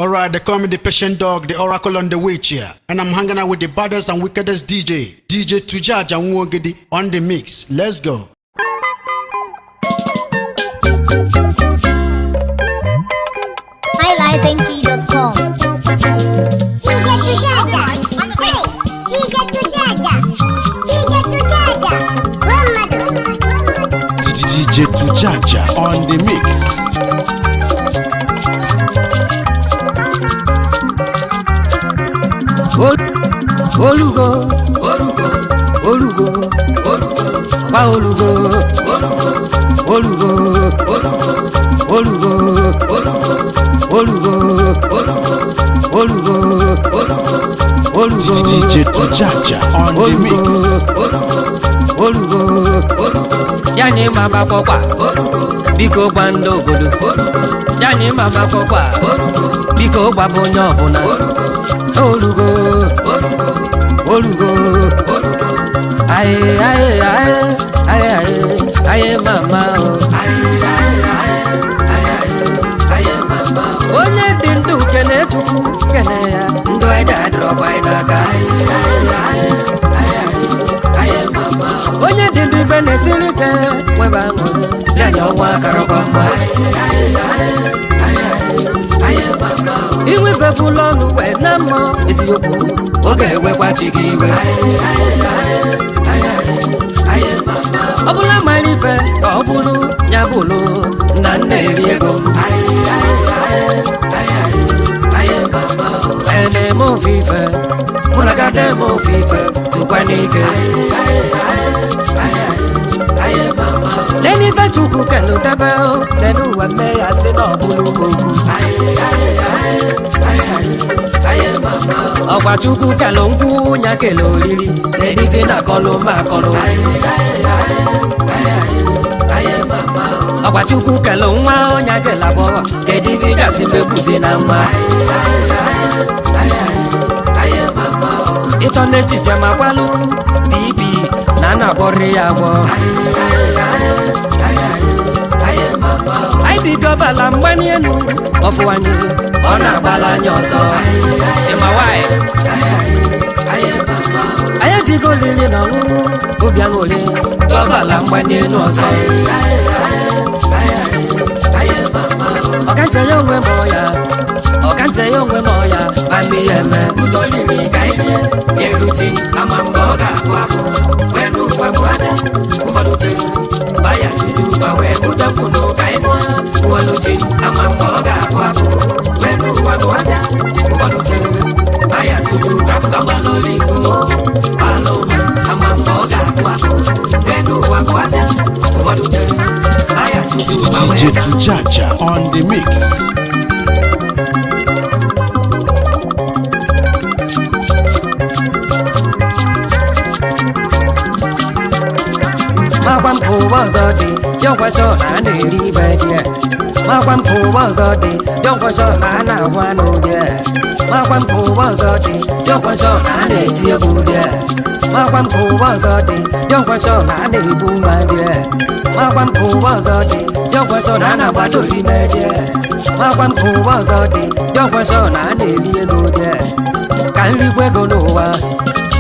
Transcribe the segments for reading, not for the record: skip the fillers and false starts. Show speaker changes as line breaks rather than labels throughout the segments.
Alright, they call me the patient dog, the oracle on the witch here. And I'm hanging out with the baddest and wickedest DJ Tujaja Nwogidi on the mix. Let's go.
MyLifeNT.com.
DJ Tujaja on the mix.
Olugo, Olugo, Olugo, Olugo, Olugo, Olugo, Olugo, Olugo, Olugo,
DJ Tujaja on the mix.
Olugo, Yani mama papa, Biko bando bodu, Yani mama papa, Biko babonyo bona, Olugo, Olugo, aye, aye, aye, aye, aye, aye, mama, aye, mama. Onye dindu kene chuku kene ya, ndo eda dropa inaga, aye, mama. Onye dindu kene silike, weba ngone, lenyo wakarokwa mwa, aye, mama. Iwe bebulonu we namo, isi yoku. Oge wekwa chigi iwe Obula marife obulu nyabulu na nneri ego Ene mo fife Mulagade mo fife Tukwanike Leni fe chuku kenu tebeo Lenu wame yase na obulu mogu Ọgwa chukwu kelo nkwu nya kelo oriri Kedike na kọlụ ma kọlụ Ọgwa chukwu kelo nwa nya kela bọwa Kedike gasị mebuzi na nwa Ịtọ n'echiche ma kwalụ Bibi na na-agbọrị ya agbọ Anyị bido bala mgbani enu Ọfụ anyị ọ na-agbala anya ọsọ ịma nwanyị anyị jigo olili na ọṅụṅụ obi aṅụrị chọbala mgbanye enu ọsọ ọkanche ya onwe m ọya ọkanche ya onwe m ọya ma mmi ya eme ụtọliri ka ihe na-eruchi ama mgbe ọ ga-akụ akụ wee n'ụkwabụ anya ụfọdụ tiri baya tudu ma wee bụtapụ n'ụka ịmụ ụwọlụchi ama mgbe ọ ga-akụ akụ Wadu aja, wadu tere, aya tuju kapuka baloliku, balo, amamboga wako, wenu wadu aja, wadu tere, aya tuju
DJ Tujaja on the mix.
Makwam kuwazodi, yonkwa shona neri bedie. Makwam kuwazodi, yonkwa shona na wano die. Makwam kuwazodi, yonkwa shona neti ebudie. Makwam kuwazodi, yonkwa shona nebu madie. Makwam kuwazodi, yonkwa shona na badori medie. Makwam kuwazodi, yonkwa shona neli ego die. Kanli kwego nowa,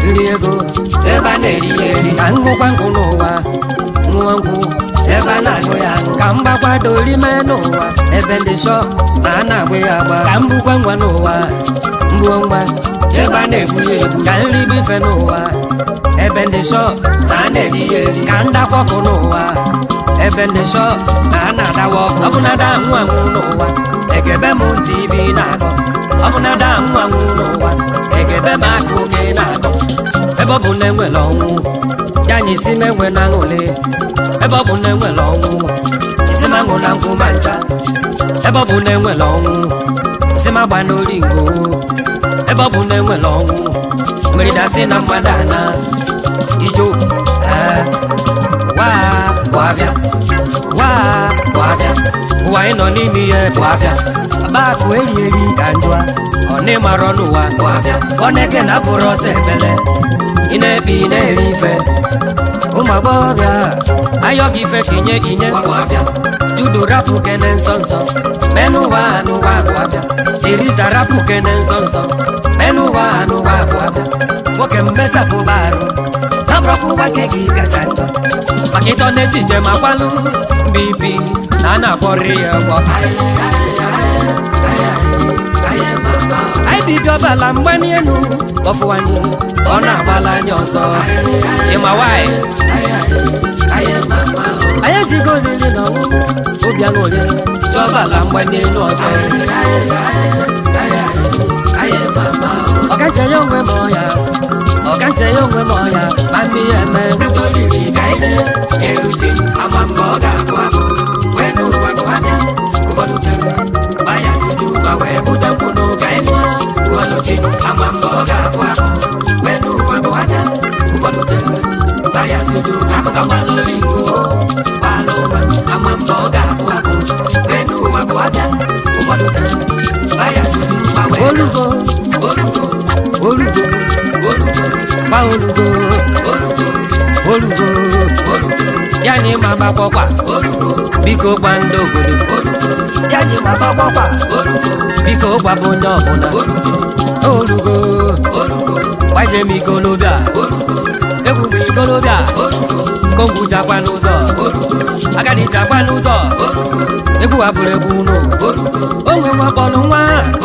nli ego, eba neli eri. Kangu kwangu nowa, nwangu. Eba na agụ ya agụ ka m gbakwado ime n'ụwa ebe ndị shọ na a na-agba ya agba ka m bukwa ngwa n'ụwa mgbuo ngwa ebe a na-egbu ya egbu ka nri bụ ife n'ụwa ebe ndị shọ na a na-eri ya eri ka ndakwa ọkụ n'ụwa ebe ndị shọ na a na-adawa ọkụ ọ bụ na ada anwụ anwụ n'ụwa egebe m ntị ibi na-akọ ọ bụ na ada anwụ anwụ n'ụwa egebe m aka oge na-akọ ebe ọ bụ na enwere ọnwụ ya anyị isi m enwe na aṅụle ebe ọ bụ na enwere ọnwụ isi m aṅụ na nkwụ ma ncha ebe ọ bụ na enwere ọnwụ isi m agba n'oringo ebe ọ bụ na enwere ọnwụ mmiri dasị na mmadụ ana ijo bụ afịa ụwa anyị nọ n'ime ihe bụ afịa akụ eri eri ka njụa ọ na-ịmarọ n'ụwa bụ afịa ọ na-eke na bụrụ ọsọ ebele ị na-ekpe ị na-eri ife ụmụ agbọghọbịa ayọ gị ife ka inye Judo rapu kene nsonso menuwa nuwa buafia Teresa rapu kene nsonso menuwa nuwa buafia Woke mmesa pubaru Namroku wake giga njọ Makito nechiche makwalu Bibi Nana kori ewo Ai bibi obala mbani enu Ofuwani Ona abala nyonso Ima wai Aye jigo lili no Ubia ngole Obala mbani enu oso Okanche yongwe moya Okanche yongwe moya Mami eme Katoliki kaide Eluchi Amamboga kwabu Wenu wakwanya Kuvoluche Baya tuju Bawe buda kuno kaimwa Kuvoluchi Amamboga kwabu Wenu wakwanya Kuvoluche Baya tuju Amakamaleringo Paloma Amamboga kwabu Wenu wakwanya Kuvoluche Baya tuju Bawe Olugo Olugo Olugo Olugo Ba olugo Olugo Olugo Olugo Yani mama pokwa Olugo Biko kwando obodo Olugo Yani mama pokwa Olugo Biko kwa bondo ọbụna Olugo Olugo Waje mi kolobia Olugo Egwu mi kolobia Olugo Kongu chakwa n'ụzọ Olugo Agadi chakwa n'ụzọ Olugo Egwu abụrụ egwu no Olugo Onwe nwa bọọlụ nwa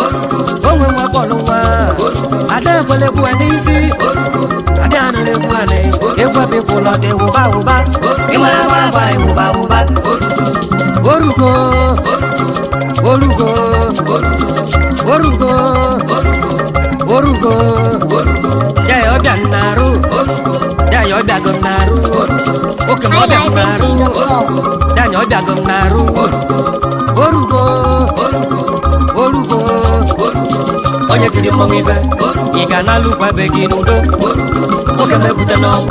Olugo Onwe nwa bọọlụ nwa Olugo Ada ekwele egwu n'isi Olugo Ada anụrụ egwu anị Egwu abịkwụlọ dị wụba wụba Ịmara gbagba wụba wụba Olugo Olugo Olugo Olugo Olugo Ya ọbịa nnarụ Ya ọbịa gọ nnarụ Oke m ọbịa nnarụ Ya ọbịa gọ nnarụ Olugo Olugo Onye tiri mmọnwụ ife Ị ga na-alụkwa be gị n'udo Oke m ebute n'ọnwụ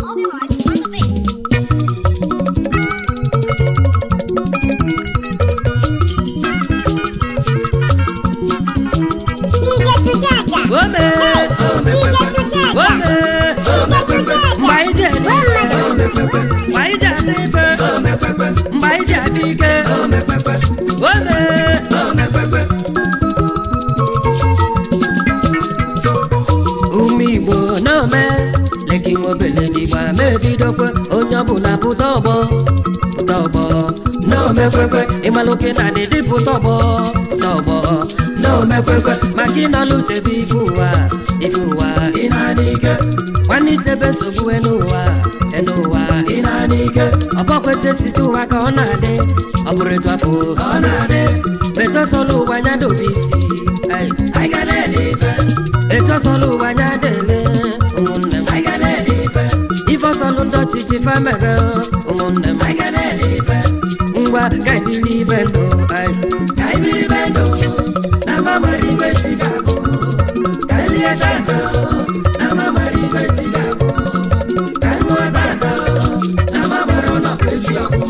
Umigbo no me leki ngobele digba mebidokwe onye ọbụla pụta ọgbọ no mekwekwe ịmalụke na dị pụta ọgbọ no mekwekwe maka ịnọlụtebe ife ụwa ị na-adị ike nwanne ichebe nsogbu n'ụwa ị na-adị ike ọbọkwete site ụwa ka ọ na-adị ọ bụrụ etu afọ ka ọ na-adị betọsọlụ ụwa anya dobe isi anyị ga na-ele ife betọsọlụ ụwa anya dele ụmụnne m anyị ga na-ele ife ifọsọlụ ndọchị ji famebe ụmụnne m anyị ga na-ele ife ngwa ka ibiri ibe ndụ ka ibiri ibe ndụ na mamari ibe chi ga-abụ ka elie tata na mamari ibe chi ga-abụ ka nwa tata na mamari ọnọkụ echi ọkụ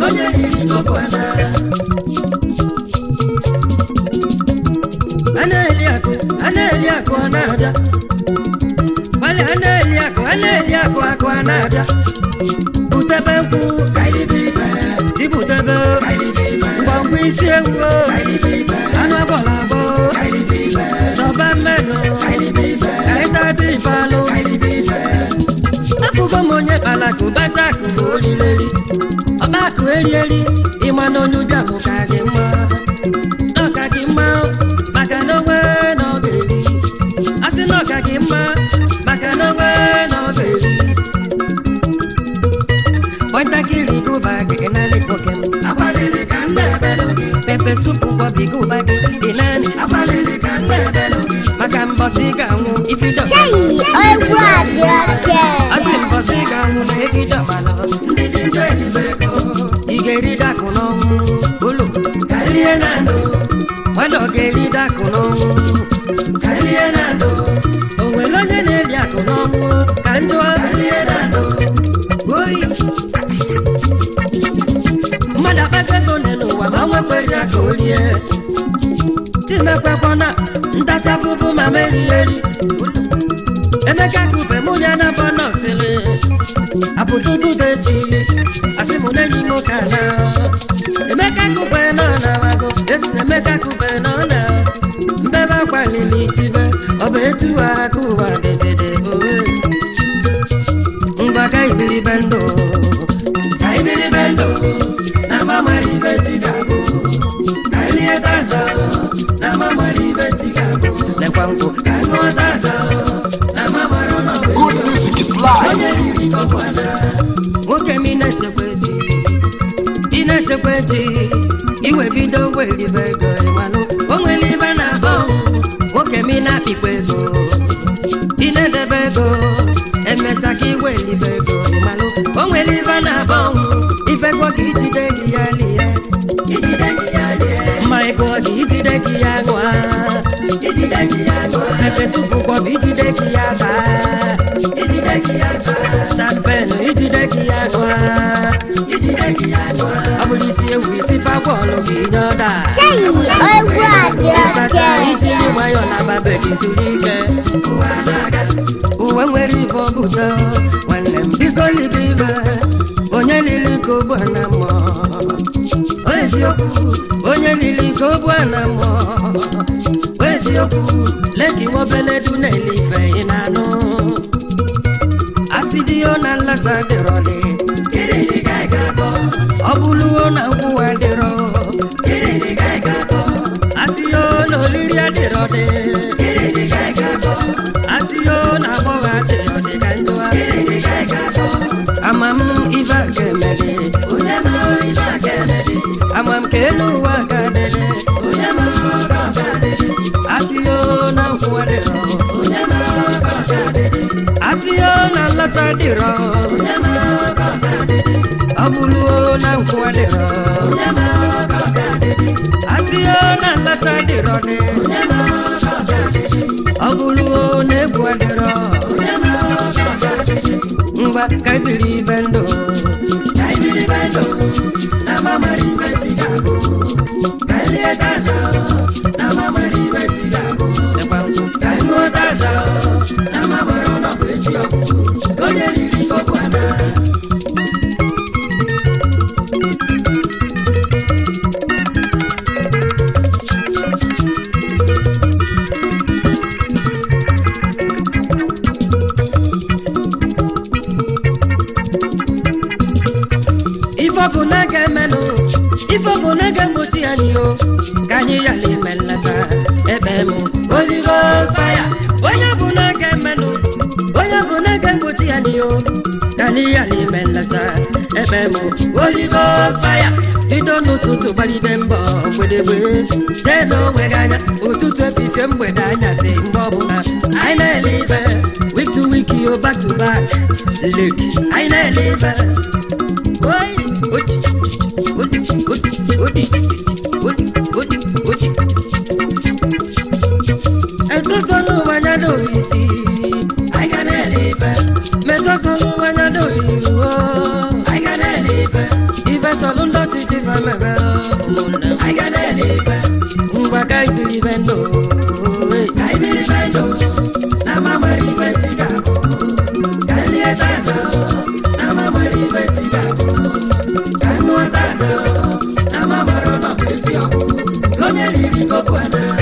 onye riri n'okwu ana ana-eli akụ ọ na-abịa wale ana-eli akụ a na-abịa butebe nkwụ ibutebe ngwangwa isi ewu anụ agbọrọ agbọ n'ọba mmenụ kaịtabi ifalụ afụgo m onye kpalakụ bata akụ bụ olileri ọba akụ erieri ịma na onye ụbịa bụ ka gị mma n'ọka gị mma maka na onwe na ọ ga-eri asị na ọka gị mma maka na onwe na ọ ga-eri nwatakịrị gụba gị naanị nwoke m agbalịrị ka m na-ebelụ gị pepe supu bọbi gụba gị dị naanị agbalịrị ka m na-ebelụ gị maka mbọsị ga-anwụ ifido asị mbọsị ga-anwụ na egidomalụ ndị dị ndụ elibe ego ị ga-eri dakụ n'ọnwụ ụlọ karịa na ndụ nwadọ ga-eri dakụ n'ọnwụ karịa na ndụ o nwere onye na-eri akụ n'ọnwụ ka njọ karịa na ndụ oyi mmadụ akpata ego n'ụwa ma nwekwere ya ka o rie timekwekwana ntasa afụfụ ma merieri Emeka kupe mụ ya na bọnọsịrị apụtụtụdechi asị mụ na enyi nwoke ana Emeka esina meka kupe nona mbeba kwa lilitibe obetu akuwa desede oe mbaka ibili bendo na mama ribeti gabo kaili tata na mama ribeti gabo le kwangu kano tata na mama rono
Good music is live.
woke minete kweti iwe bido weli bego emanu onweli bana bon woke mina pikwego inede bego emeta ki weli bego emanu onweli bana bon ife kwa kijide giyalie my god kijide giyangwa epe supu kwa kijide giyaka Tapeno kijide giyangwa abulisi ewisi fa bolo giyoda
Say
itini wayo na babe kizurike uwe nwere ibo budo wanne mbiko libibe onye liliko bwana mo onye liliko bwana mo leki wobele dunelife inano asidio na lata derole obuluo na kuwa dero asiyo no liria derode asiyo na boga derode kanjoa amam iva kemede amam kelu wakadede asiyo na kuwa dero asiyo na lata dero abuluo na kuwa dero asiyo na lata dero ne abuluo ne kuwa dero ngwa kaibiri bendo na mama ribeti gago kaile tata na mama ribeti gago kailo tata na mama rono beti oku onye liliko bwana Ifo bunage muti anio kanyi yali melata ebemu Holy Ghost fire onya bunage muti anio kanyi yali melata ebemu Holy Ghost fire idonu tutu bali dembo wedebe jeno weganya ututu efifie mwedanya se mbobuna aina live week to week yo back to back look aina live oi Eto solo wanyado isi I can live Meto solo wanyado iru I can live Ife solo ndoti tifa mebe I can live Mbaka ibili bendo Na mama ribe tigabo Kalie tata Na mama ribe tigabo na mama rono beti oku onye liliko bwana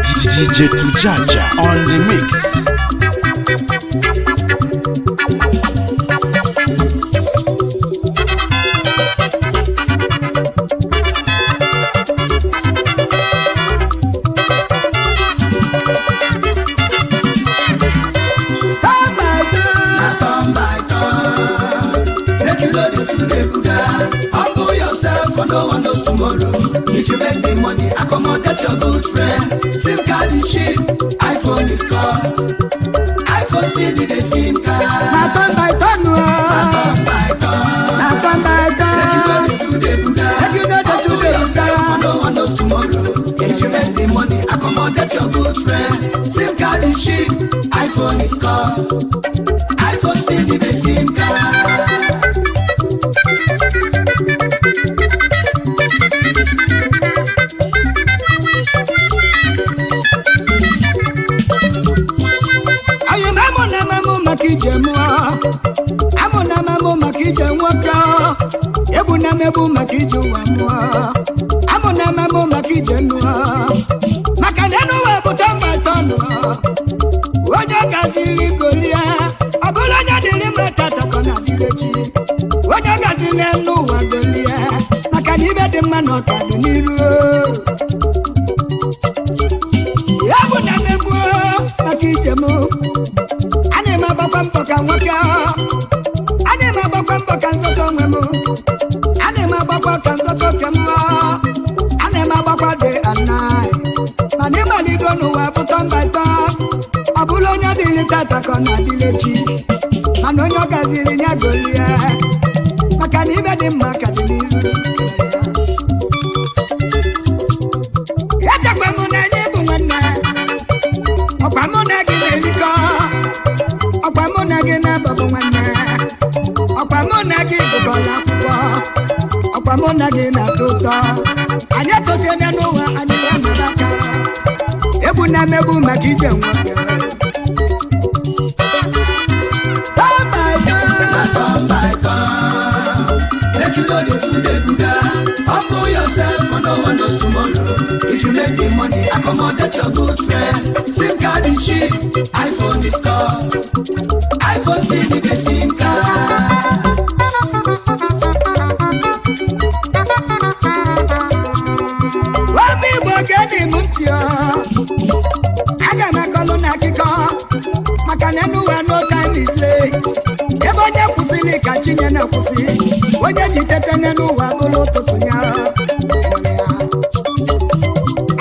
DJ Tujaja on the mix.
Make you know the food they cook. Humble yourself.
for no one knows tomorrow. If you make the money, accommodate your good friends. SIM card is cheap, iPhone is cost. iPhone still need a SIM card.
Na turn by turn, na turn by turn.
Make you know the two-day Buddha.
Make you know the two-day
yourself, for no one knows tomorrow. If you make the money, accommodate your good friends. SIM card is cheap, iPhone is cost. iPhone still need a SIM card.
Amuna mamu makije nwoke ebuna mebu makije wamwa amuna mamu makije nwa maka na no we buta matono onye gazili golia abula nya dili matata kona dilechi onye gazili no wa golia maka ni be de mano kadu niru abuna mebu makije mu mboka nwoke anyị ma gbakwa mboka nzoto onwe m anyị ma gbakwa ka nzoto kemụ anyị ma gbakwa dị anaghị mana ịmaligo n'ụwa pụta mba ịtọ ọ bụla onye dịrị tata ka ọ na-adịle chi mana onye ọ gaziri ya golie maka na ibe dị mma ka dị n'iru echekwa m na anyị bụ nwanne ọkwa mụ na gị na-erikọ ọkwa mụ na gị na-ababụ nwanne ọkwa mụ na gị gụbọrọ akwụkwọ ọkwa mụ na gị na-atọ ụtọ anyị etoziela n'ụwa anyị ya nọrọ aka egwu na-emegbu maka ije nwoke
make you know the two-day Buddha. Humble yourself for no one knows tomorrow. If you make the money, accommodate your good friends. SIM card is cheap, iPhone is cost. iPhone still need a SIM card.
Wami bogeni mutio aga makolo na kiko maka na nu we no time is late ebe onye kwụsịrị ka chinye na kwụsị onye jitete n'ụwa bụrụ ụtụtụ ya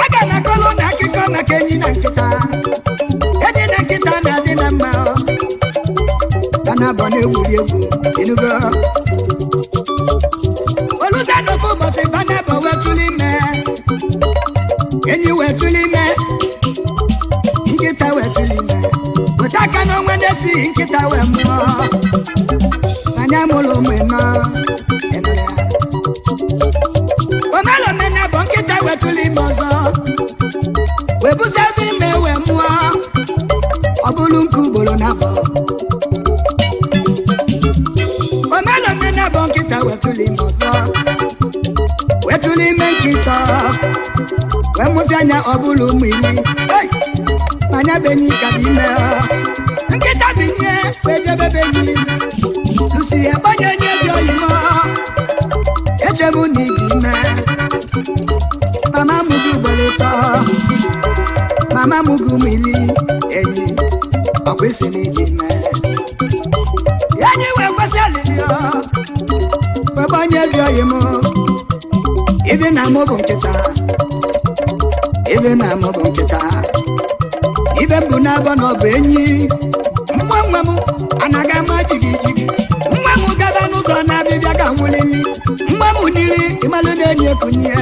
aga makolo na kiko maka enyi na nkịta na-adị na mma na-abọ na-egwuri egwu inugo oluta n'ofe ụbọchị banabọ wetụlụ ime enyi wetụlụ ime nkịta wetụlụ ime weta aka n'onwe na-esi nkịta wee mụọ anya mụrụ ụmụ ịnọ omelomena bụ nkịta wetụlụ ime ọzọ wee busa ebe ime wee mụọ ọ bụrụ nke ugboro na abụọ omelomena bụ nkịta wetụlụ ime ọzọ wetụlụ ime nkịta wee mụsị anya ọ bụrụ ụmụ iri anya benyi ka dị ime nkịta binye wee jebe benyi lusi egbanye nye dị oyimo echebu na ịdị ime mama mụgụ ugboro ịtọ mama mụgụ ụmụ iri enyi ọkwa isi na ịdị ime enyi wee kwesị alili wee gbanye ezi oyimo ibi na mụ bụ nkịta ibe na mụ bụ nkịta ibe mbụ na-abọ na ọ bụ enyi nwa nwa m anaghị ama jigi jigi nwa m gaba n'ụzọ na-abịbịa ka nwụlili nwa m niri ịmalụ na-enyi ekunye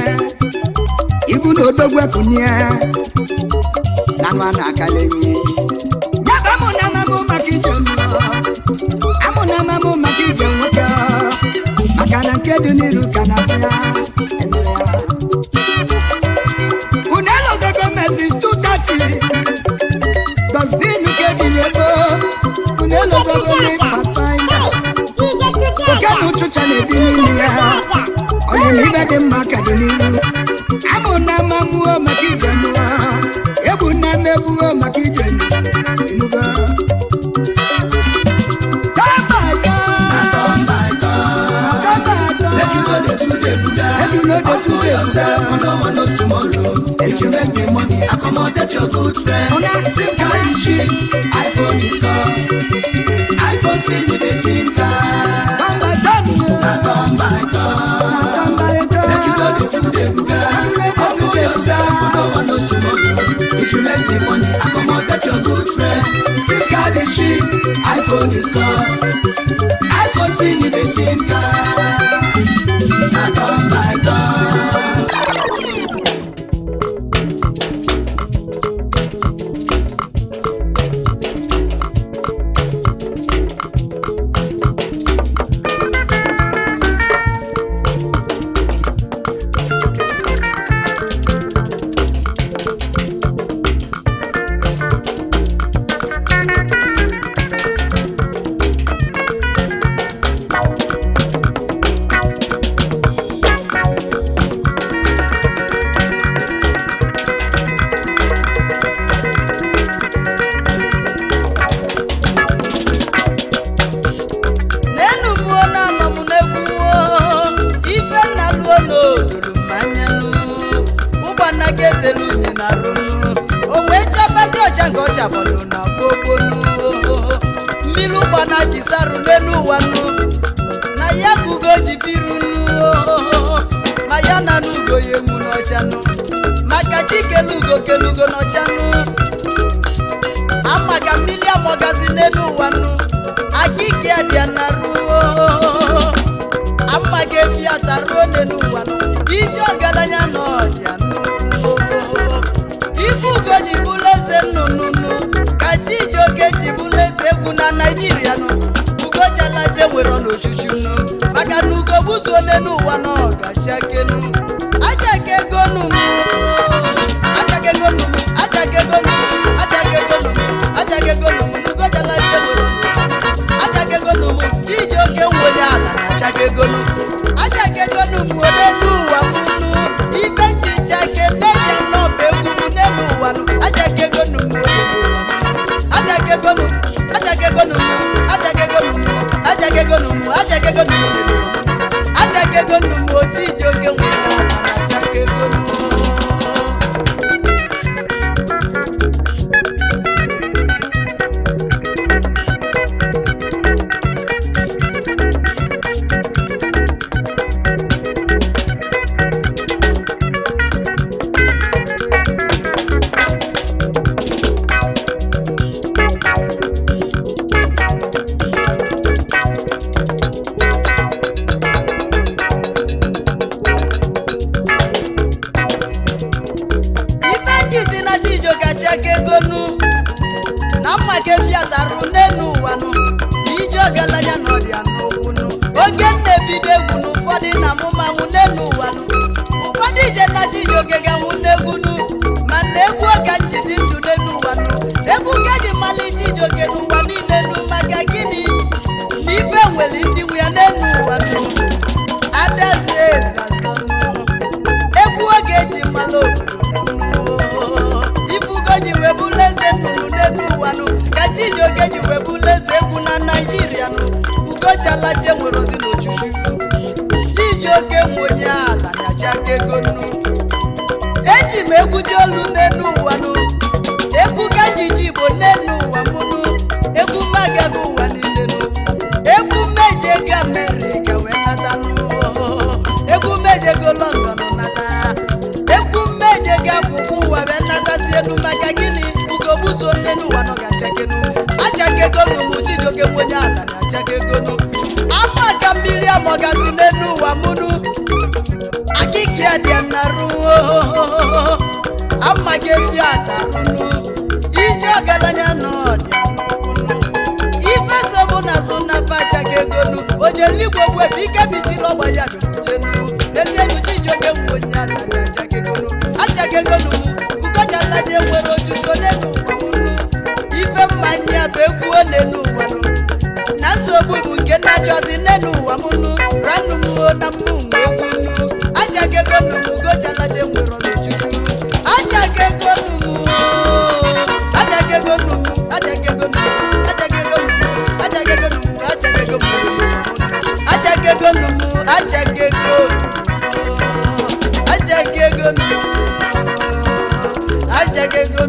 ibu na odogwu ekunye na nwa na-akala enyi nyaba mụ na amamụ maka ije mmụọ amụ na amamụ maka ije nwoke maka na nke dị n'iru ka na bịa emere ya dosbin ke dilebo kunelo gobele papaina oke n'ụtụcha na-ebi n'ime ya onye m ibe dị mma ka dị n'iru amụ na amamuo maka ije mụọ egwu na mmegbuo maka ije inugo
If you make the money, accommodate your good friends. SIM card is cheap, iPhone is cost. iPhone still need a SIM card.
Come by turn.
Make is cheap, iPhone is cost. iPhone still need a SIM card. Now come by come.
Mmiri ụgbana ji sarụ n'elu ụwa na ya kugo ji firu ma ya na n'ugo ya emu n'ọchanụ maka chikelugo kelugo n'ọchanụ ama ka mmiri amọgazi n'elu ụwa akiki adịa na ruo ama ka efi ataruo n'elu ụwa ije ọgaranya n'ọdịa ife ugo ji bụrụ eze nnụnụ ka Chijioke ji bụrụ eze egwu na Naịjirịa ugo jalaje nwere n'ochuchu maka na ugo buzuo n'ụwa na ọgachi akenu ajaka ego numu ajaka ego numu ajaka ego numu ajaka ego numu ajaka ego numu ugo jalaje nwere ajaka ego numu Chijioke nwere ala ajaka ego numu ajaka ego numu n'ụwa ibe njichake n'eya n'ọba egwu n'ụwa ajaka ego numu ajaka ego numu ajaka ego numu ajaka ego numu ajaka ego numu ajaka ego numu ajaka ego numu Chijioke nwere ala ajaka ego numu na mma ka efi atarụ n'elu ụwa ije ọgaranya n'ọrịa n'okwu oge na-ebido egwu n'ụfọdụ na amụmanwụ n'elu ụwa ụfọdụ ije na Chijioke ga-anwụ n'egwu mana egwu ọga njidi ndụ n'elu ụwa egwu ka ji mali Chijioke n'ụwa niile maka gịnị na ife nwere ndị nwe ya n'elu ụwa adazie ezazọ egwu oge ji mali ifugo ji webulu eze nnụnụ n'elu ụwa ka Chijioke ji webulu eze egwu na Naịjirịa ugo jalaje nwere ozi n'ochuchu Chijioke nwenye ala na ajaka ego eji m egwu dị olu n'elu ụwa egwu ka jiji Igbo n'elu ụwa egwu magaga ụwa niile egwu meje ego Amerịka wee nata egwu meje ego London nata egwu meje ego akwụkwọ ụwa wee natasi elu maka gịnị ugo buso n'elu ụwa nọ ga-achakenu ajaka ego numu Chijioke nwenye ala na ajaka ego ama ka mmiri amọgazi n'elu ụwa akiki adịa na ruo ama ka efi atarụ ije ọgaranya n'ọdịa ife sobu na so na ajaka ego ojeligwe gwefe ike bichiri ọgba ya dojenu ezienu Chijioke nwenye ala na ajaka ego ugo jalaje nwere ojuju n'elu ụwa ife mmanya bụ egwu n'elu ụwa na nsogbu bụ nke na-achọzi n'elu ụwa ranụ na mmụnwe egwu ajaka ego ugo jalaje nwere ojuju ajaka ego ajaka ego ajaka ego ajaka ego ajaka ego ajaka ego ajaka ego ajaka ego ajaka ego ajaka ego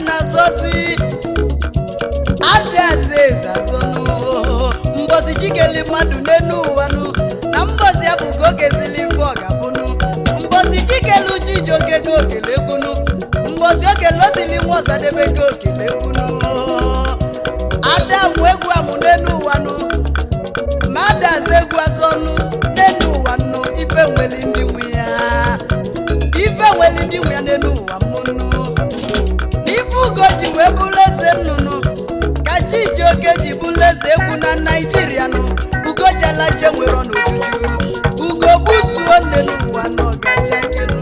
na-asọsi adaeze azọnụ mbosi chikeli mmadụ n'enu ụwanụ na mbosi abụgo gezili ife ọ ga-abụnụ mbosi chikelu Chijioke go okelekwunu mbosi okele osili nwa Ọsadebe go okelekwunu Adam egwu amụ n'enu ụwanụ ma adaze egwu azọnụ n'enu ụwanụ ife nwere ndị nwe ya n'enu ụwa mụnụ n'ife ugo ji wee bụrụ eze nnụnụ ka Chijioke ji bụrụ eze egwu na Naịjirịa nụ ugo jalaje nwere n'ojuju ugo buzuo n'enu ụwa n'ọgaja gịnụ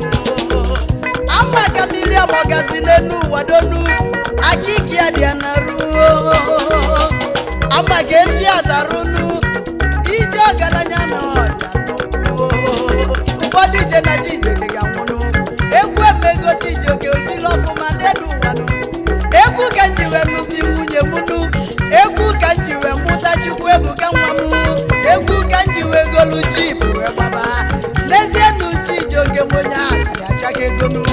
ama ka Miriam ọgazi n'enu ụwa donu akiki adịa na ruo ama ka efi adarụnụ ije ọgaranya na ọja ụfọdụ ije na Chijioke ga-anwụnụ egwu emego Chijioke odile ọfụma n'elu ụwanụ egwu ka nji wee nụzi nwunye m nụ egwu ka nji wee mụta Chukwu ebuka nwa m egwu ka nji wee golu jip wee gbaba n'ezie nụ Chijioke m onye ahụ achaga egonu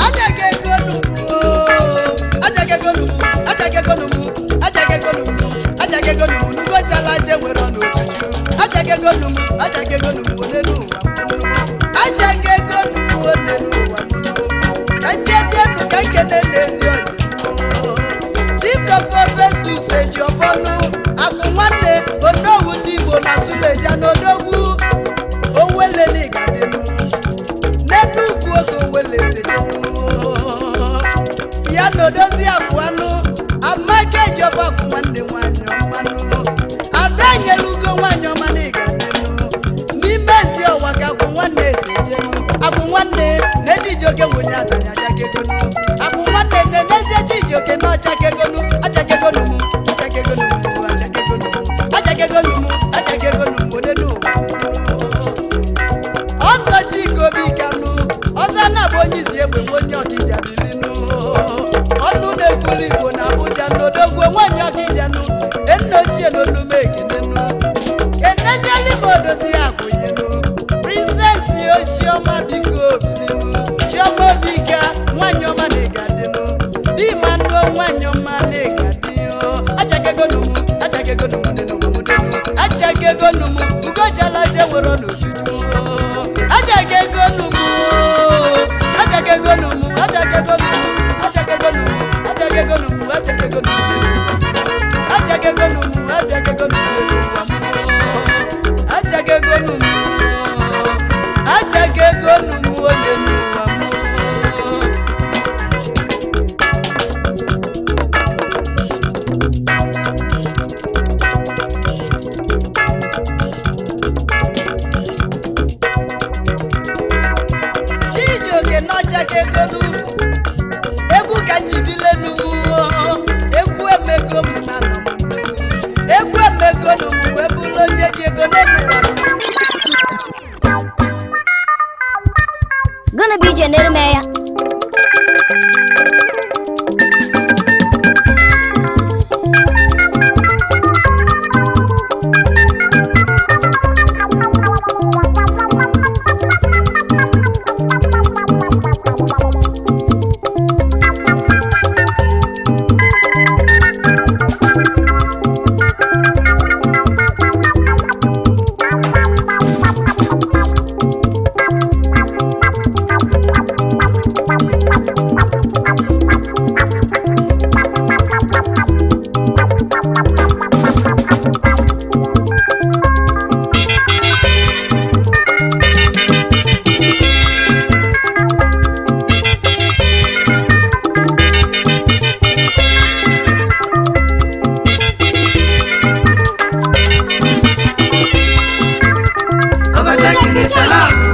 achaga egonu achaga egonu achaga egonu achaga egonu achaga egonu n'ugo jalaje nwere n'ojuju achaga egonu achaga egonu n'elu ụwa achaga egonu n'elu ụwa ka njezienu ka nkene n'ezi oyi Chief Dr. Festus Ejiofọnụ akwụ nwanne onowu ndị Igbo na Suleja n'Odogwu Owele n'Igadịnụ n'elu ugwu oge Owele sejenụ ya na Odozi Afụanụ Amaka Ejiofọ akwụ nwanne nwanyị ọmanụ Ada nyelugo nwanyị ọma n'Igadịnụ n'ime ezi ọwa ka akwụ nwanne esejenụ akwụ nwanne na Chijioke nwenye atanya achakegonu akwụ nwanne na-enezie Chijioke na ọchakegonu achakegonu m achakegonu m achakegonu m achakegonu m achakegonu m onenu ọzọ Chikobikanụ ọzọ na-abụ onye isi egbe onye Ọkịja bilinụ ọnụ na-ekwuli Igbo na Abuja n'Odogwu nwanyị Ọkịjanụ enna ochie n'olume ekenenụ kenezieli ma Odozi akwụnyenụ Princess Ochioma biko bilinụ Chioma Obika nwanyị ọma n'Igadịnụ Dimanụ nwanyị ọma n'Igadịnụ achakegonu m achakegonu m achakegonu m ugo jalaje nwere n'ojuju achakegonu m achakegonu m achakegonu m achakegonu m achakegonu m achakegonu m achakegonu m achakegonu m achakegonu m achakegonu m onye n'ụwa m Chijioke n'ọchakegonu egwu ka njibilenu egwu emego m na nọ m egwu emegonu m wee bụrụ onye ji ego n'elu ụwa m
Gonna be Janelle Maya.
Salam,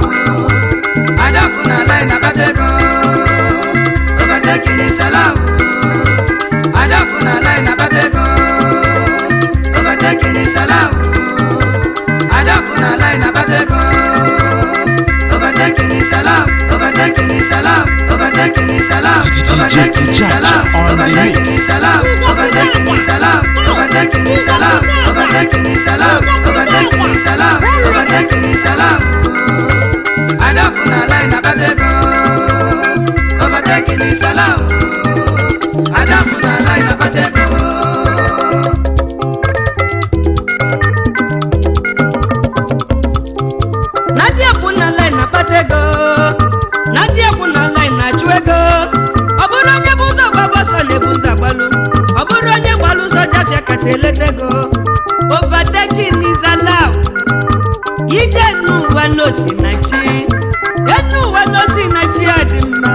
n'osi na chi adị mma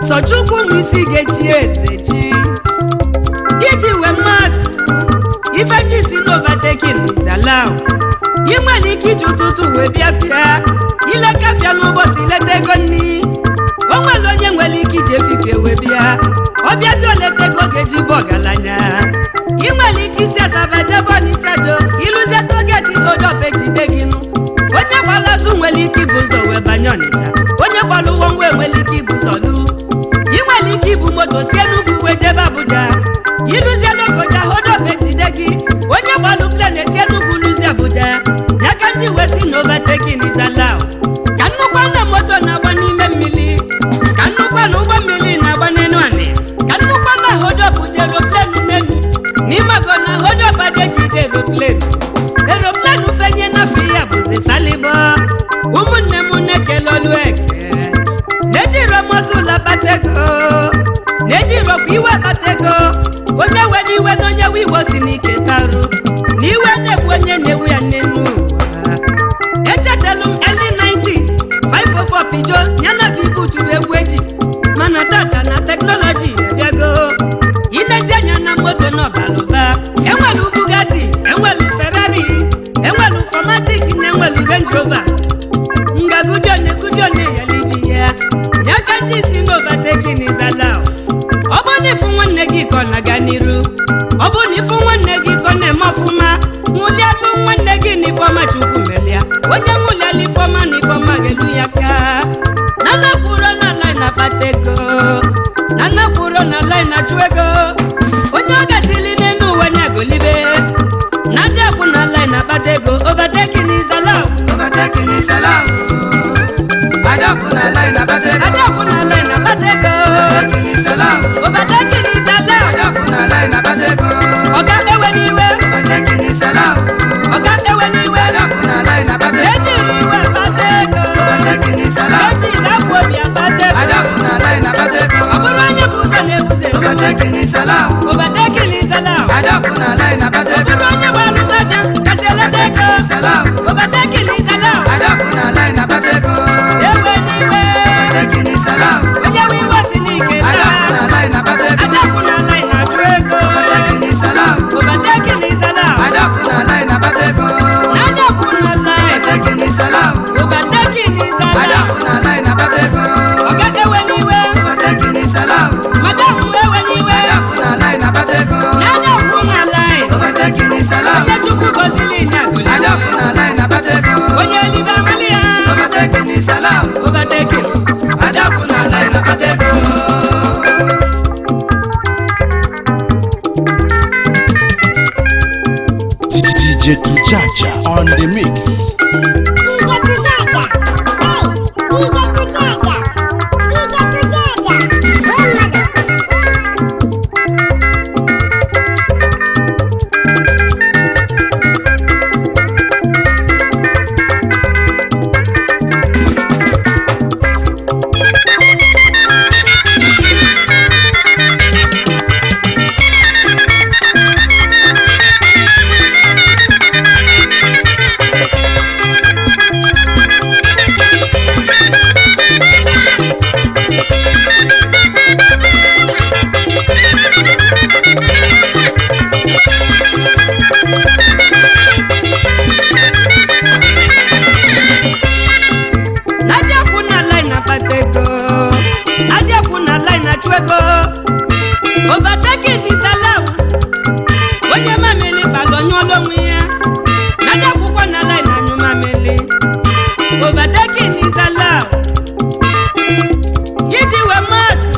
sọchukwu nwisi ga-echi eze chi iji wee mmadụ ife ndị si n'ovatekin izala ị nwere ike iji ụtụtụ wee bịafịa ilekafịa n'ụbọchị leta ego nni o nwere onye nwere ike iji efifie wee bịa ọ bịazi oleta ego ga-eji bụ ọgaranya ị nwere ike isi Asaba jebe Ọnịchado ịlụzie togeti odofejide gị nụ onye gbara azụ nwere ike ibu ụzọ wee banye Ọnịcha onye gbara ụgbọ ngwa nwere ike ibu ụzọ lu ị nwere ike ibu moto sie n'ugwu wee jebe Abuja ịlụzie Lokoja odofejide gị onye gbara plen esie n'ugwu lụzie Abuja ya ka ndị wee si n'ovatekin izala ka nnukwu na moto na-agba n'ime mmiri ka nnukwu na ụgbọ mmiri na-agba n'elu anị ka nnukwu na hodopụ ji eroplenu n'elu n'imego na hodopade jide eroplenu fenye n'afọ ya bụzi salibo ụmụnne m na-ekele olu eke na-ejiro mozula batego na-ejirokwa iwe batego onye were iwe na onye we iwe si n'ike tarụ na iwe na-egbu onye na-ewu ya n'elu ụwa echetelu m early 90s 504 pijo yana vibutu egwu eji mana tata na teknọlọji abịago inezi anya na moto n'ọbalụba enwelu Bugatti enwelu Ferrari enwelu Formatic na enwelu Range Rover ngagudione yalibi ya ka ndị si n'ovatekin izala ọ bụ na ịfụ nwanne gị ka ọ na-aga n'iru ọ bụ na ịfụ nwanne gị ka ọ na-eme ọfụma nwụlialụ nwanne gị na ifeọma Chukwu melia onye nwụlialụ ifeọma na ifeọma ga-elu ya ka nana kwuro na line na-akpata ego nana kwuro na line na-achụ ego onye ọ gasịrị n'elu ụwa nya golibe na ndị akwụ na line na-akpata ego ovatekin izala
Adapu na line na-akpata ego ovatekin izala
ọga ewe n'iwe ejiri iwe akpata ego ejiri akwa obi akpata ego ọ bụrụ onye bụ ụzọ na-ebuze ovatekin izala ọ bụrụ onye bụ alụsafịa kasị eleta ego ovatekin izala ewe n'iwe onye we iwe si n'ike adapụ na line na-achụ ego ovatekin izala na-adapụ na line ovatekin izala ọga ewe n'iwe madam ewe n'iwe na-adapụ na line onye Chukwu gọzili nya onye elibe amali ya ovatekin
DJ Tujaja on the mix. Overtaking is allowed. Onye mamele balonyo lonwe ya. Nada kukwa na line na nyuma mele. Overtaking is allowed. Yiti wa matu.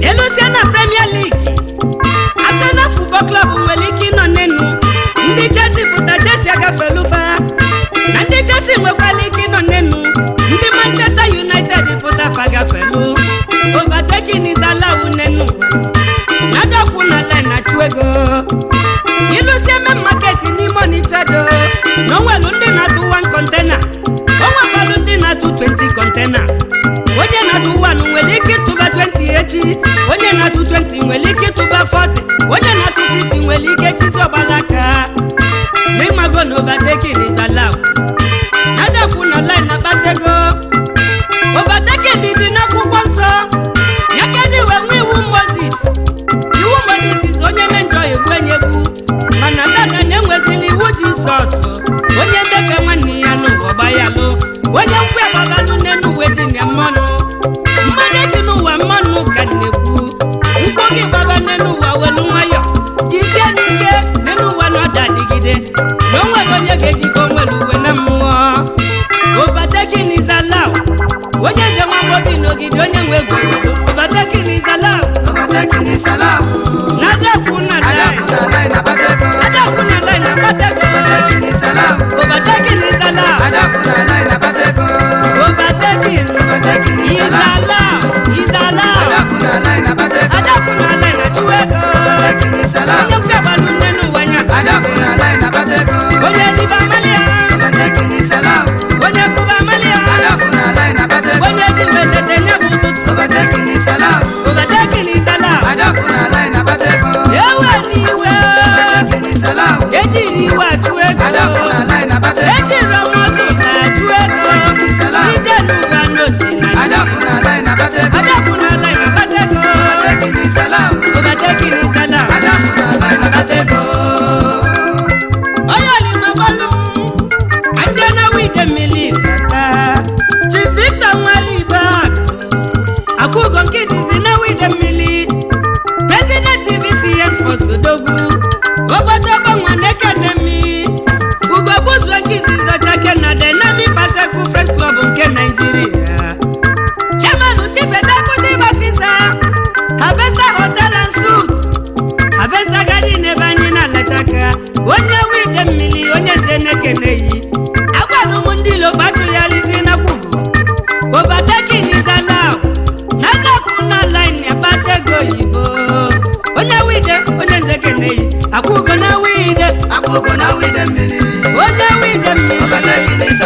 Elusiana Premier League. Arsenal Football Club mweliki no nenu. Ndi Chelsea puta Chelsea aga felufa. Ndi Chelsea mwekwaliki no nenu. Ndi Manchester United puta faga felu. Overtaking is allowed nenu. Nada kuna line na chuego. Ilusiana market ni Ọnịchado. No walundi na tu 1 container. Onwa walundi na tu 20 containers. Onye na tu 1 nweliki tuba 20 echi. Onye na tu 20 nweliki tuba 40. Onye na tu 50 nweliki chizi obalaka. Nemago no overtaking is allowed. Nada kuna line na batego. Overtaking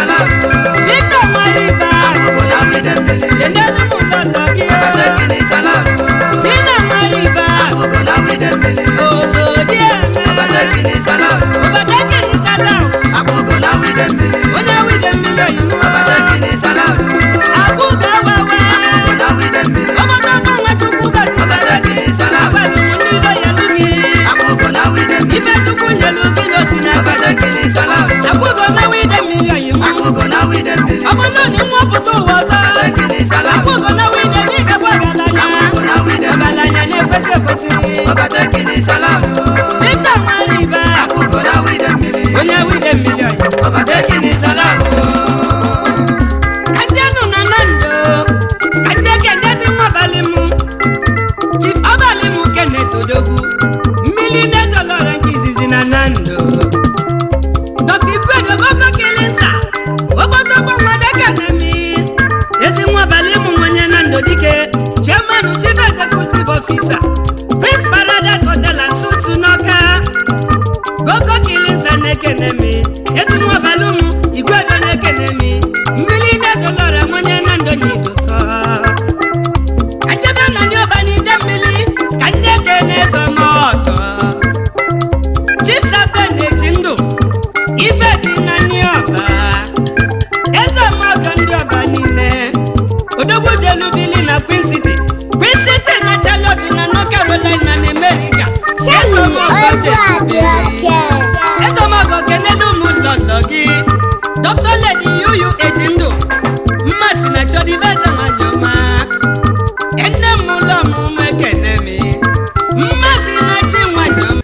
Victor Mariba Enelu Mutologi Tina Mariba Ozo Dieme Obatekini Salam Onya Widemile Abuga Wawa Obodo Mwa Chukwuka Abalu Munilo Yalugi Ife Chukwu Nyelugi Nosina Abugo na Widemile Obodo ni Mwaputu Waza Abugo na Widemile Bagalanya Nyepese Kwesi Victor Mariba Onya Widemile Kanjanu Nanando Kanjake Ndezi Mwabalimu Chief Abalimu Kenneth Odogu Mmili Nezo Lauren Kizizi Nanando Dr. Ikwedo Gogo Kilinsa Obodo Mwade Kanemi Ezi Mwabalimu Mwenye Nando Dike Chairman Chief Executive Officer Prince Paradise Hotel and Suites Unoka Gogo Kilinsa Nekenemi Ezi Mwabalimu Ikwedo Nekenemi Mmili Nezo Lauren Mwenye Nando Nidoso Ajaba na nyoba ni demili Kanjeke Nezo Moto Chief Sapene Jindo Ife Dina Nyoba Ezo Moto Ndioba Nine Odogu Jelubili na Queen City na Charlotte na North Carolina na America Ezo Moto Jelubili Ezo Moto Kenelu Mulologi Dr. Lady Yuyu Ejindo Mmasi na Chodi Beze Manyoma Ene Mulo Mume Kenemi Mmasi na Chinwanyoma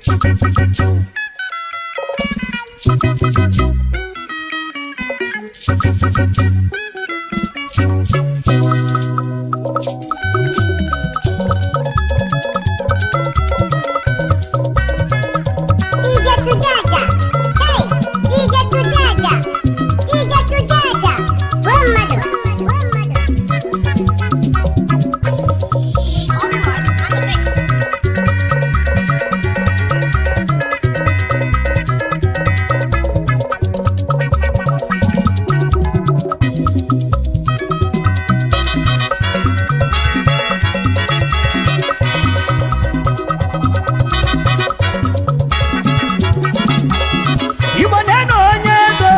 DJ Tujaja. Hey, DJ Tujaja. DJ Tujaja. One mother. All the marks on the beat.
Igbo na-eno onye ego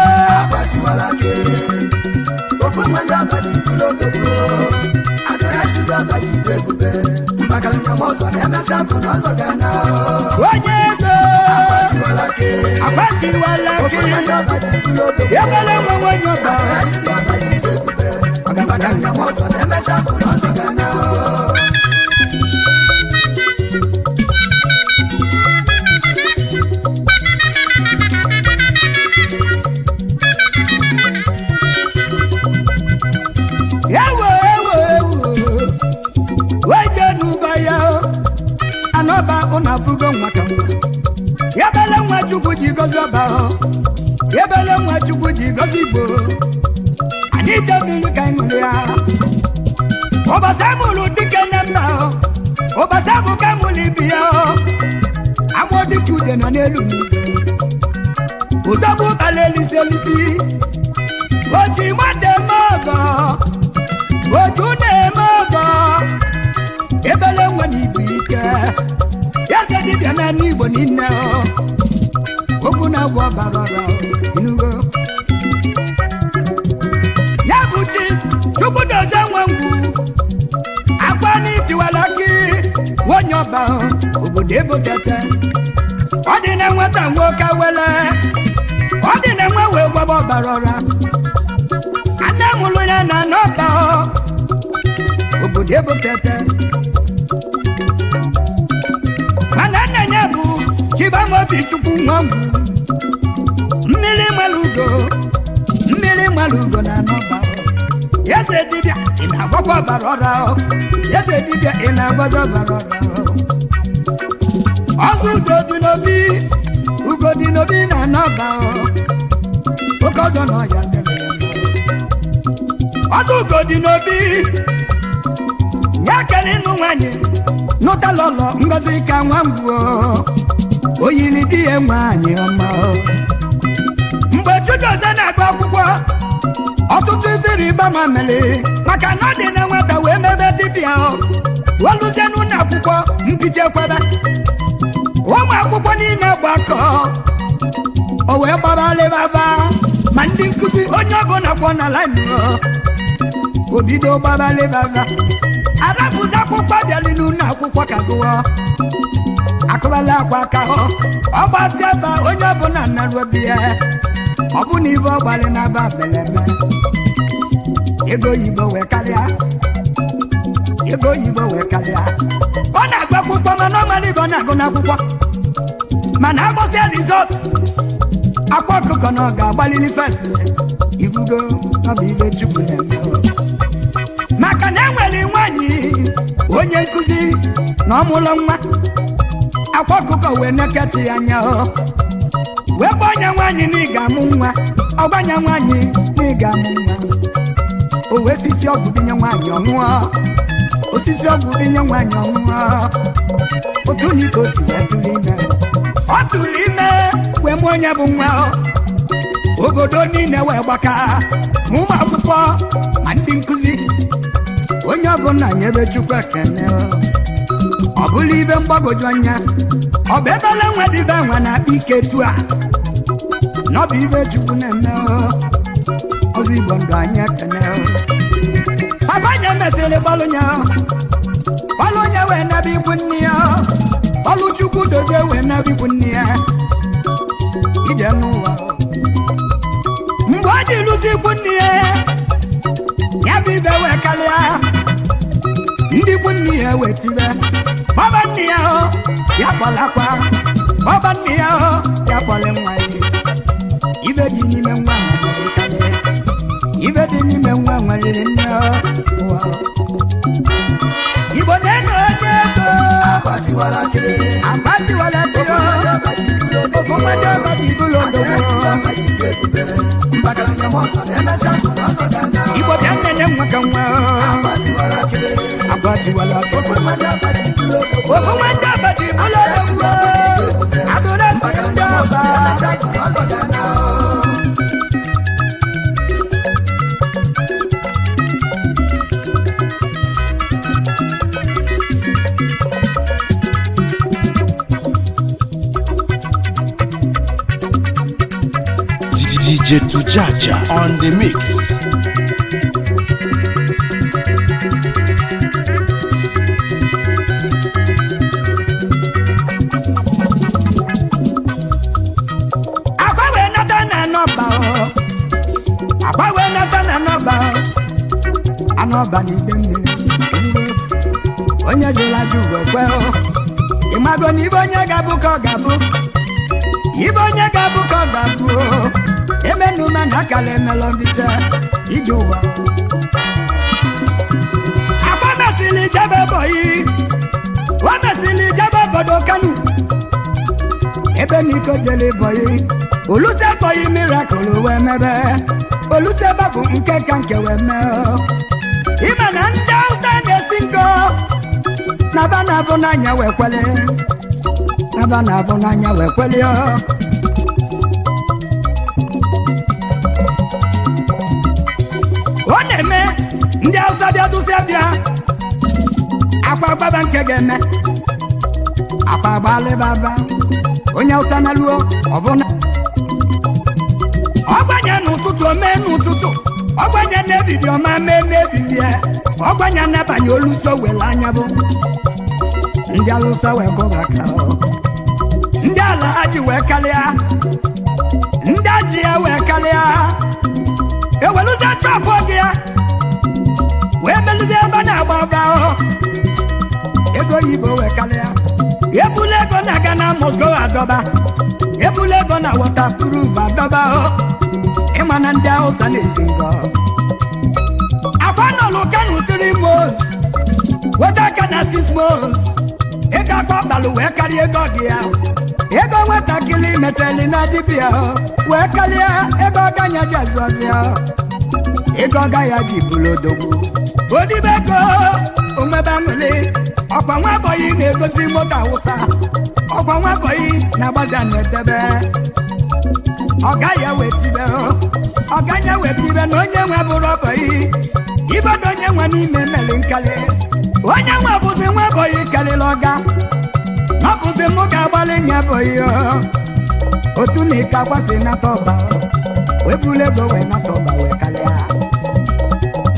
onye ego agbatiwala gị ebele nwe nwenye ọba ewo weje n'ụba ya anọba ụna bugo nwa ka nwa ebele nwa Chukwu ji gozi ọba ebele nwa Chukwu ji gozi Igbo anyị demili ka ịṅụrụ ya ụbọchị amụrụ dike na mba ụbọchị abụ ka mụrụ ibi ya amụọ dike ude nọ n'elu n'igwe ụdọbụ ụkpala elisi oji nwata eme ọgọ oju na-eme ọgọ ebele nwa na ibu ike ya ze dibịa na n'Igbo niile okwu na-agwọ ọbara ọra inugo ya bụ chi Chukwu dozie nwe ngwu akwa n'itiwala gị nwonye ọba obodo ebotete ọ dị na nwata nwoke wele ọ dị na nwa wee gbaba ọbara ọra ana mụrụ ya na n'ọba obodo ebotete mana nna ya bụ Chibamobi Chukwu Nwangwu mmiri malugo na n'ọba eze dibịa ị na-agbakwa ọbara ọra eze dibịa ị na-agbazi ọbara ọra ọzọ ugo dị n'obi na n'ọba oke ọzọ na ọya debe ya ọzọ ugo dị n'obi ya kere ịnụ nwanyị nụta lọlọ Ngozi ka Nwangwu oyiri di ya nwanyị ọma mgbe Chidozie na-agụ akwụkwọ ọtụtụ ifere ịba ma mere maka na ọ dị na nwata wee mebe dibịa weluzie n'ụlọ akwụkwọ mpite kwebe ụmụ akwụkwọ niile gbakọ o wee gbabalịbaba ma ndị nkụzi onye ọbụla kwọ na laịnụ obido gbabalịbaba arapụzi akwụkwọ bịali n'ụlọ akwụkwọ ka gụọ akụbala akwa aka ọ gbasi ebe onye ọbụla narụ obi ya ọ bụ na ibe ọ gbalị n'aba beleme ego oyibo wee karịa ego oyibo wee karịa ọ na-agụ akwụkwọ mana ọ mara ibe ọ na-agụ n'akwụkwọ mana agbọsịa rizọt akwa ọkụkọ na ọ ga-agbalili fest ibugo ọ bụ ibe Chukwu na-eme maka na enwere nwaanyị onye nkụzi na ọmụlọ nwa akwa ọkụkọ wee neketị ya anya wee gba onye nwaanyị na ị ga-amụ nwa ọgbanye nwaanyị na ị ga-amụ nwa o wee sisi ọgwụ binye nwaanyị ọṅụọ osisi ọgwụ binye nwaanyị ọṅụọ otu n'ike o si wee tụrụ ime ọ tụrụ ime wee mụọ onye bụ nwa obodo niile wee gbaka ma ụmụ akwụkwọ ma ndị nkụzi onye ọbụla nyebe Chukwu ekene ọ bụla ibe mgbagwoju anya ọ bụ ebele nwa dịbe nwa na-akpa ike tu a na ọ bụ ibe Chukwu na-eme ozi Igbo ndụ anyị ekene papa nye mesịrị gbalụnya wee nebe ikwu nne ya ọlụ Chukwu dozie wee nebe ikwu nne ya ije n'ụwa mgbe ọ dị lụzi ikwu nne ya bụ ibe wee karịa ndị ikwu nne ya wee tibe baba nne ya ya kpọlakwa baba nne ya ya kpọle nwa ya ibe dị n'ime nwa nwere karịa ibe dị n'ime nwa nwere nne Igbo na-eno onye ego
Agbatiwala ke
ofu mmadụ abadi ibulo Igbo bịa nnene nwa ka nwa Agbatiwala ke ofu mmadụ abadi ibulo adụrụ esi ndị ọba
DJ Tujaja on the mix.
Anọba n'ide mmiri onye jụla jụ wekwe ịmago na ibe onye ga-abụ ka ọ ga-abụ ibe onye ga-abụ ka ọ ga-abụ emenuma na akala emelọ mbiche ije ụwa agba mesịrị jebe bọyị o mesịrị jebe obodo Kanu ebe n'iko jele bọyị oluse bọyị mirakụl wee mebe oluse babụ nke ka nke wee mee ime na ndị Hausa na-esi ngo naba na-abụ n'anya wee kwele naba na-abụ n'anya wee kwele ọ na-eme ndị Hausa bịa dụsịa bịa akpa gbaba nke ga-eme akpa gbalịbaba onye Hausa na luo ọbụna ọgbanye n'ụtụtụ omee n'ụtụtụ ọgbanye n'ebidi ọma mee n'ebidi ọgbanye n'abanye oluso wele anya bụ ndị Hausa wee kọbaka ndị ala ha ji wee karịa ndị aji ya wee karịa eweluzie chọpụ oge ya wee meluzie ebe na-agba ọba ego oyibo wee karịa ebula ego na-aga na Moscow adọba ebula ego na waterproof adọba ịma na ndị Hausa na-esi ngọ agbanọlụ Kanu 3 months weta aka na 6 months ego akpa ọkpalụ wee karịa ego gị ya ego nwatakịrị meteli na dibịa wee karịa ego ọganya ji azụ ọbịa ego ọga ya ji bụrụ odogwu odibe ego omebe aṅụlị ọkwa nwa bọyị na-egosi moto Hausa ọkwa nwa bọyị na-agbazi na-edebe ọga ya wee tibe ọganya wetibe na onye nwe bụrụ ọbọyị ibedo onye nwe n'ime meli nkali onye nwe bụzi nwe bọyị kalịla ọga na bụzi mụ ga-agbalị nye bọyị otu na ike akwasị nata ọba webulu ego wee nata ọba wee kalịa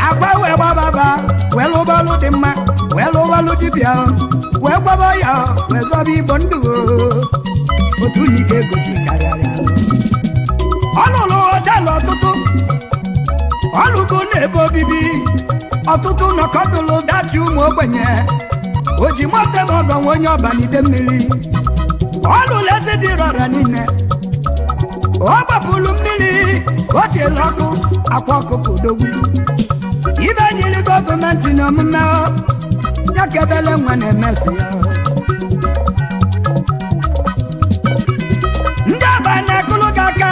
agba wee gbababa wee lụbalụ dị mma wee lụbalụ dibịa wee gbaba ya wee zọba igbo ndụ otu na ike egosi karịarịa ọlụlụ họtelụ ọtụtụ ọlụgo n'ebe obibi ọtụtụ nọkọdụlụ dachi ụmụ ogbenye o ji mote ma ọgọ nwe onye ọba n'ide mmiri ọlụlụ ezi dị rọra niile ọ gbapụlụ mmiri o tiela ọkụ akwa ọkụkọ odogwu ibe nyili gọọmenti na omume ya ka ebele nwa na-emesi ya ndị ọba na-akụlụ gị aka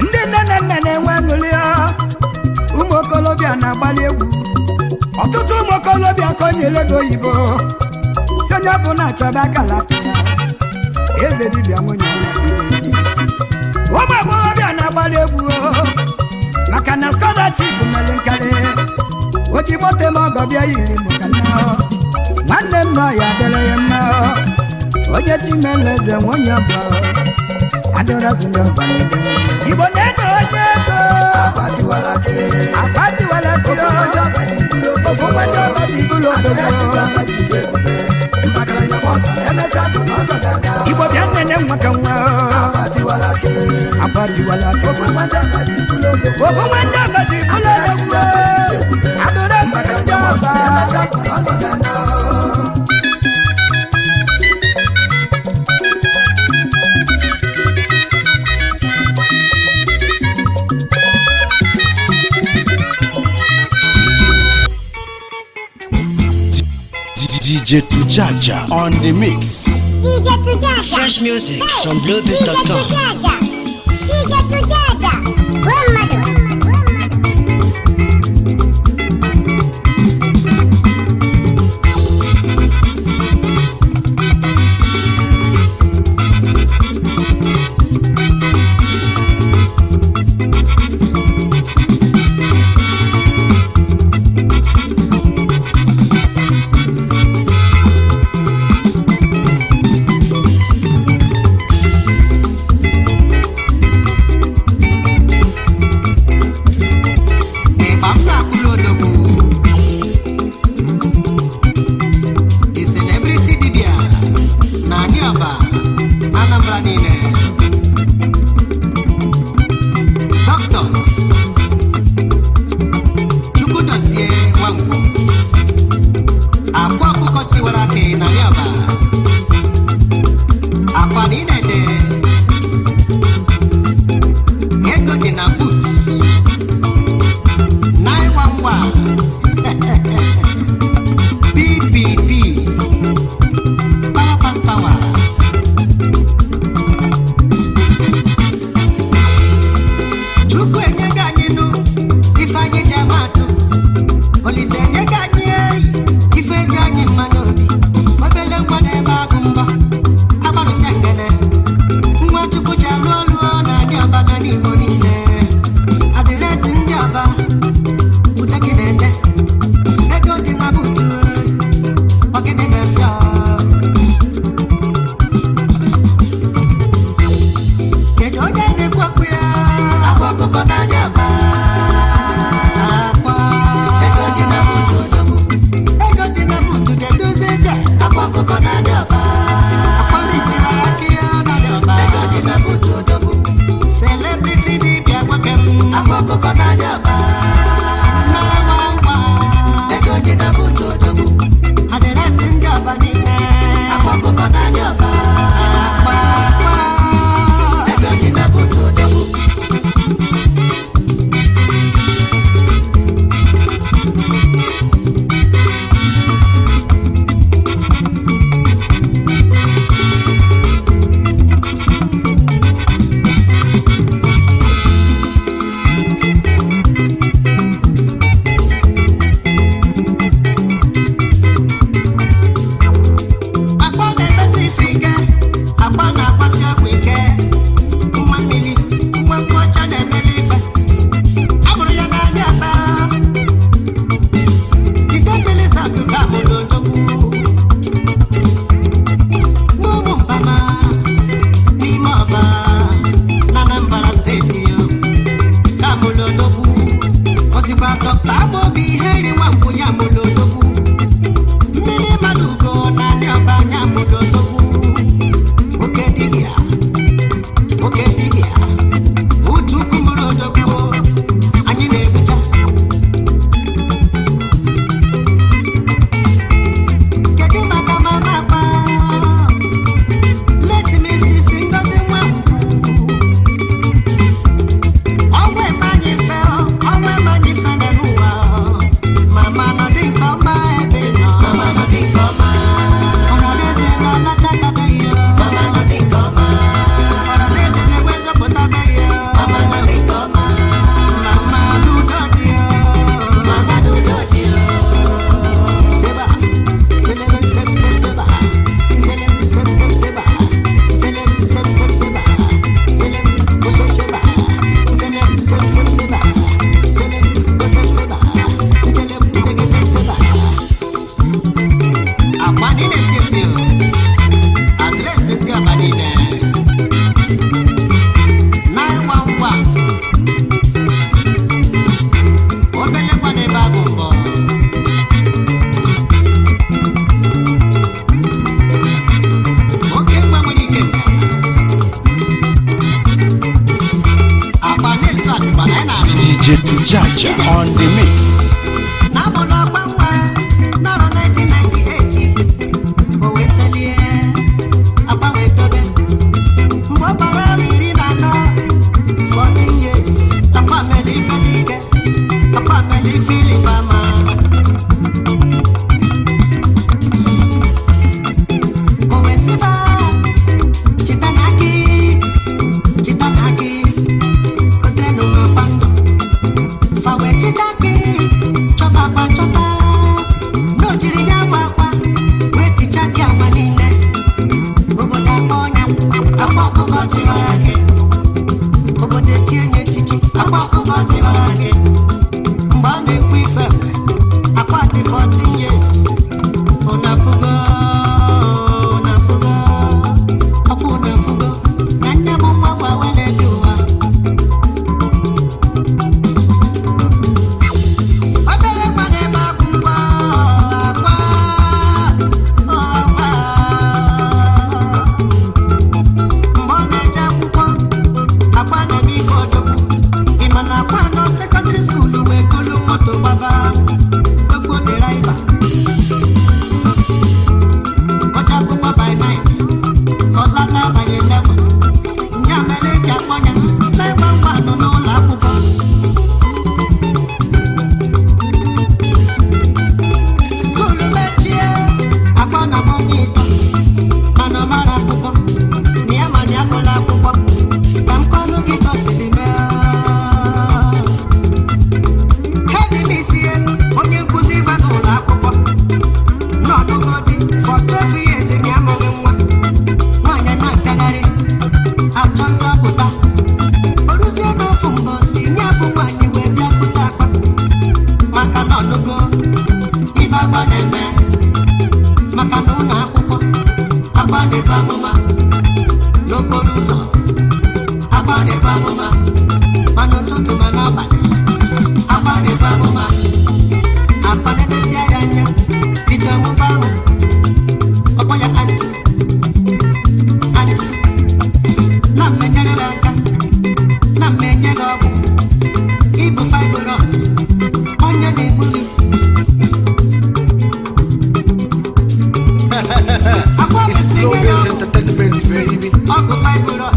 ndị nne na nna na-enwe ṅụli ụmụ okolobịa na-agbalị egwu ọtụtụ ụmụ okolobịa ka o nyere ego oyibo sonye bụ na-achọba akala ya eze dibịa nwunye ụmụ agbọghọbịa na-agbalị egwu maka na scholarship mere nkarị o ji mote ma ọgọ bịa yiri maka nna nwanne m nọ ya dịrị ya mma onye chimeleze nwunye ọbụ adịrọzili ọgba n'ebe igbo na-ede onye ego akpatiwalaki ofu nwanne ọba dị ibulu obodo igbo bịa nnene nwa ka nwa akpatiwalaki ofu nwanne ọba dị ibulu odogwu adịrọzili ndị ọba
DJ Tujaja on the mix.
DJ Tujaja.
Fresh music
Hey,
from
DJ
bluebees.com.
Tujaja. DJ Tujaja. Wemadu.
Tujaja on the mix.
n'amụlụ ọkwa nwa n'ọrụ 1998 o wee selie akwa wee dobe mgbe ọ gbara ọrụ 14 years akwa mere ife n'ike akwa mere ife ịlịba ama o wee sifa chita na gị kotere n'ụwa kwando fa wee chita gị chọba akwa chọta n'ojiri ya agwa akwa wee ticha gị agba niile obodo akpọ ọnya akwa ọkụkọ tiwara gị obodo etinye nye echichi akwa ọkụkọ tiwara gị mgbe ọ na-ekwu ife akwa dị 14 years ụnafugo ọkwa ụnafugo na nne bụ nwa gbawele dị ụwa obere nwa na-ebe akwụkwọ akwa mgbe ọ na-eje akwụkwọ akwa na-eme ife odogwu ịma na akwa nọ sekọndịrị skuulu wee golu moto gbaba ogbo deraiva oje akwụkwọ by 9 ka ọ lata by 11 nya mere eji akpọ ya na-egba ngwa nọ n'ụlọ akwụkwọ skuulu mechie akwa na onye ịtọ mana ọ mara akwụkwọ na ya mana ya gụla akwụkwọ ka m kọlụ gị gosiri mee hedimisie onye nkụzi ife n'ụlọ akwụkwọ n'ọnụgo dị for 12 years na ya mụghị nwa nwaanyị na-agagharị achọ nzọpụta oruzie n'ofu mbosi ya bụ nwaanyị wee bịa kpụta akpa maka na ọnụgo ife agba na-eme maka na ụlọ akwụkwọ agba na-ebe amụma n'okporo ụzọ agba na-ebe amụma ma n'ụtụtụ ma n'abalị agba na-ebe amụma akpa na-edesia ya anya bido mụba ahụ ọkpọ ya anti na mmenyere gị aka na mmenye gị ọgwụ ịbụ fibroid onye na-egbu gị akwa
It's
mesịrị
Flow
nye ya
Base
ọgwụ
Entertainment, baby.
ọgwụ fibroid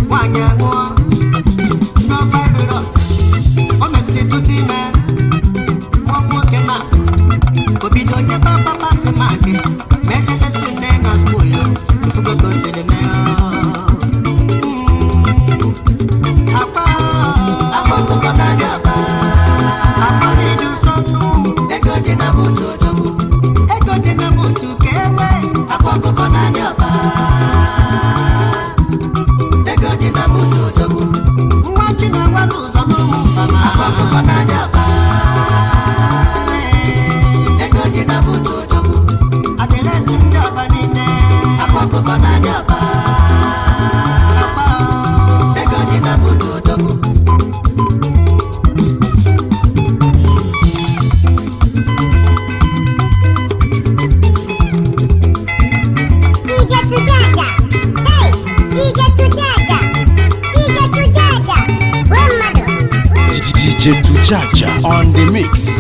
nwaanyị aṅụọ no fibroid o mesịrị tụtụ ime nwa nwoke na obido onye papa si ma gị ma elelesi nne na skuulu ifugo ka o siri mee akwa ọkụkọ na-adị aba akwa na-eji nsọ nnu ego dị na buutu odogwu ego dị na buutu ka ewe akwa ọkụkọ na-adị aba ego dị na buutu odogwu nwa chi na-agwa n'ụzọ n'ụmụ mpama akwa ọkụkọ na-adị aba ego dị na buutu odogwu adịrịsị ndị ọba niile akwa ọkụkọ na-adị aba akwa ego dị na buutu odogwu
DJ Tujaja. Hey, DJ Tujaja. DJ Tujaja. One mother.
DJ Tujaja on the mix.